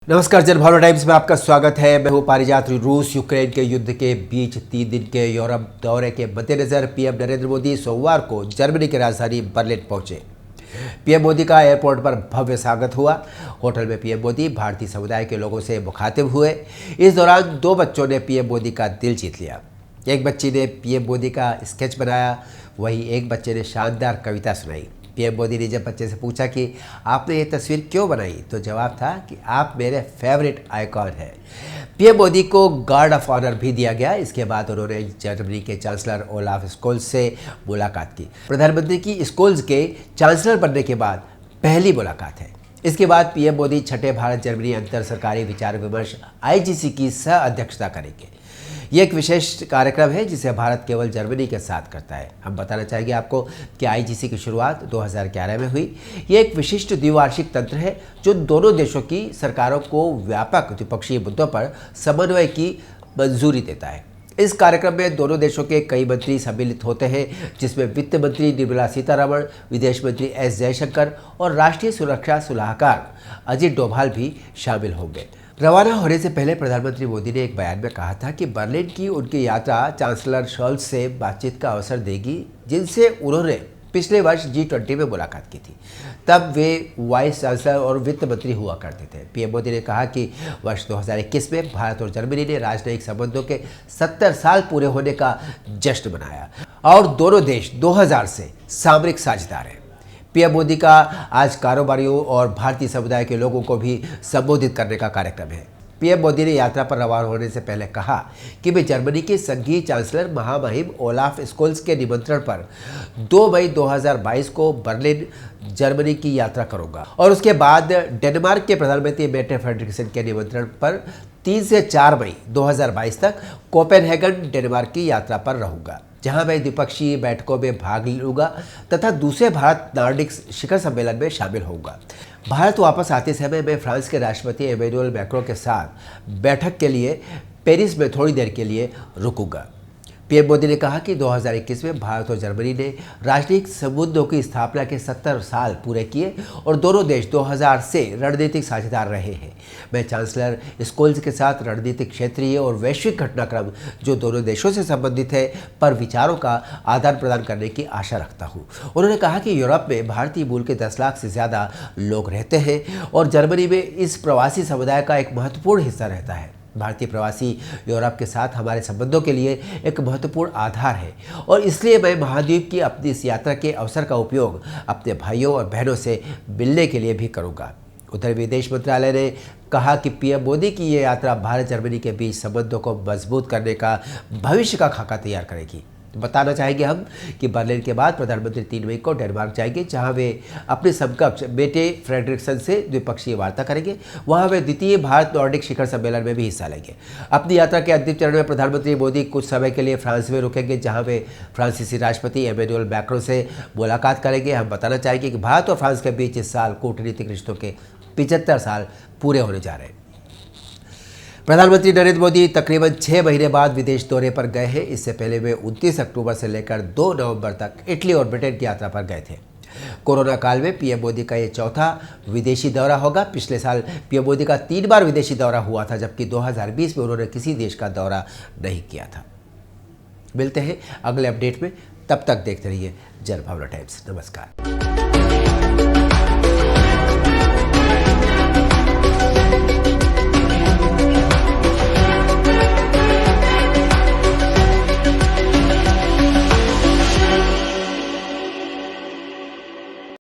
नमस्कार, जनभावना टाइम्स में आपका स्वागत है। मैं हूं पारिजात। रूस यूक्रेन के युद्ध के बीच 3 दिन के यूरोप दौरे के मद्देनजर पीएम नरेंद्र मोदी सोमवार को जर्मनी की राजधानी बर्लिन पहुंचे। पीएम मोदी का एयरपोर्ट पर भव्य स्वागत हुआ। होटल में पीएम मोदी भारतीय समुदाय के लोगों से मुखातिब हुए। इस दौरान 2 बच्चों ने पीएम मोदी का दिल जीत लिया। एक बच्ची ने पीएम मोदी का स्केच बनाया, वहीं एक बच्चे ने शानदार कविता सुनाई। पीएम मोदी ने जब बच्चे से पूछा कि आपने ये तस्वीर क्यों बनाई, तो जवाब था कि आप मेरे फेवरेट आइकॉन हैं। पीएम मोदी को गार्ड ऑफ ऑनर भी दिया गया। इसके बाद उन्होंने जर्मनी के चांसलर ओलाफ स्कोल्ज से मुलाकात की। प्रधानमंत्री की स्कोल्ज के चांसलर बनने के बाद पहली मुलाकात है। इसके बाद पीएम मोदी छठे भारत जर्मनी अंतर सरकारी विचार विमर्श आईजीसी की सह अध्यक्षता करेंगे। ये एक विशेष कार्यक्रम है जिसे भारत केवल जर्मनी के साथ करता है। हम बताना चाहेंगे आपको कि आईजीसी की शुरुआत 2011 में हुई। ये एक विशिष्ट द्विवार्षिक तंत्र है जो दोनों देशों की सरकारों को व्यापक द्विपक्षीय मुद्दों पर समन्वय की मंजूरी देता है। इस कार्यक्रम में दोनों देशों के कई मंत्री सम्मिलित होते हैं, जिसमें वित्त मंत्री निर्मला सीतारमण, विदेश मंत्री एस जयशंकर और राष्ट्रीय सुरक्षा सलाहकार अजित डोभाल भी शामिल होंगे। रवाना होने से पहले प्रधानमंत्री मोदी ने एक बयान में कहा था कि बर्लिन की उनकी यात्रा चांसलर शोल्ज से बातचीत का अवसर देगी, जिनसे उन्होंने पिछले वर्ष G20 में मुलाकात की थी। तब वे वाइस चांसलर और वित्त मंत्री हुआ करते थे। पीएम मोदी ने कहा कि वर्ष 2021 में भारत और जर्मनी ने राजनयिक संबंधों के 70 साल पूरे होने का जश्न मनाया और दोनों देश 2000 से सामरिक साझेदार हैं। पीएम मोदी का आज कारोबारियों और भारतीय समुदाय के लोगों को भी संबोधित करने का कार्यक्रम है। पीएम मोदी ने यात्रा पर रवाना होने से पहले कहा कि मैं जर्मनी के संघीय चांसलर महामहिम ओलाफ स्कोल्ज के निमंत्रण पर 2 मई 2022 को बर्लिन जर्मनी की यात्रा करूंगा और उसके बाद डेनमार्क के प्रधानमंत्री मेटे फ्रेडरिक्सन के निमंत्रण पर 3 से 4 मई 2022 तक कोपेनहेगन डेनमार्क की यात्रा पर रहूंगा, जहां मैं द्विपक्षीय बैठकों में भाग लूंगा तथा दूसरे भारत नार्डिक शिखर सम्मेलन में शामिल होऊंगा। भारत वापस आते समय मैं फ्रांस के राष्ट्रपति एमेनुअल मैक्रों के साथ बैठक के लिए पेरिस में थोड़ी देर के लिए रुकूंगा। पीएम मोदी ने कहा कि 2021 में भारत और जर्मनी ने राजनीतिक संबंधों की स्थापना के 70 साल पूरे किए और दोनों देश 2000 से रणनीतिक साझेदार रहे हैं। मैं चांसलर स्कोल्ज के साथ रणनीतिक, क्षेत्रीय और वैश्विक घटनाक्रम जो दोनों देशों से संबंधित है पर विचारों का आदान प्रदान करने की आशा रखता हूँ। उन्होंने कहा कि यूरोप में भारतीय मूल के 10 लाख से ज़्यादा लोग रहते हैं और जर्मनी में इस प्रवासी समुदाय का एक महत्वपूर्ण हिस्सा रहता है। भारतीय प्रवासी यूरोप के साथ हमारे संबंधों के लिए एक महत्वपूर्ण आधार है और इसलिए मैं महाद्वीप की अपनी इस यात्रा के अवसर का उपयोग अपने भाइयों और बहनों से मिलने के लिए भी करूंगा। उधर विदेश मंत्रालय ने कहा कि पीएम मोदी की ये यात्रा भारत जर्मनी के बीच संबंधों को मजबूत करने का भविष्य का खाका तैयार करेगी। बताना चाहेंगे हम कि बर्लिन के बाद प्रधानमंत्री 3 मई को डेनमार्क जाएंगे, जहां वे अपने समकक्ष मेटे फ्रेडरिक्सन से द्विपक्षीय वार्ता करेंगे। वहां वे द्वितीय भारत नॉर्डिक शिखर सम्मेलन में भी हिस्सा लेंगे। अपनी यात्रा के अंतिम चरण में प्रधानमंत्री मोदी कुछ समय के लिए फ्रांस में रुकेंगे, जहां वे फ्रांसीसी राष्ट्रपति एमेनुअल मैक्रों से मुलाकात करेंगे। हम बताना चाहेंगे कि भारत और फ्रांस के बीच इस साल कूटनीतिक रिश्तों के 75 साल पूरे होने जा रहे हैं। प्रधानमंत्री नरेंद्र मोदी तकरीबन 6 महीने बाद विदेश दौरे पर गए हैं। इससे पहले वे 29 अक्टूबर से लेकर 2 नवंबर तक इटली और ब्रिटेन की यात्रा पर गए थे। कोरोना काल में पीएम मोदी का ये चौथा विदेशी दौरा होगा। पिछले साल पीएम मोदी का 3 बार विदेशी दौरा हुआ था, जबकि 2020 में उन्होंने किसी देश का दौरा नहीं किया था। मिलते हैं अगले अपडेट में, तब तक देखते रहिए जनभावना टाइम्स। नमस्कार।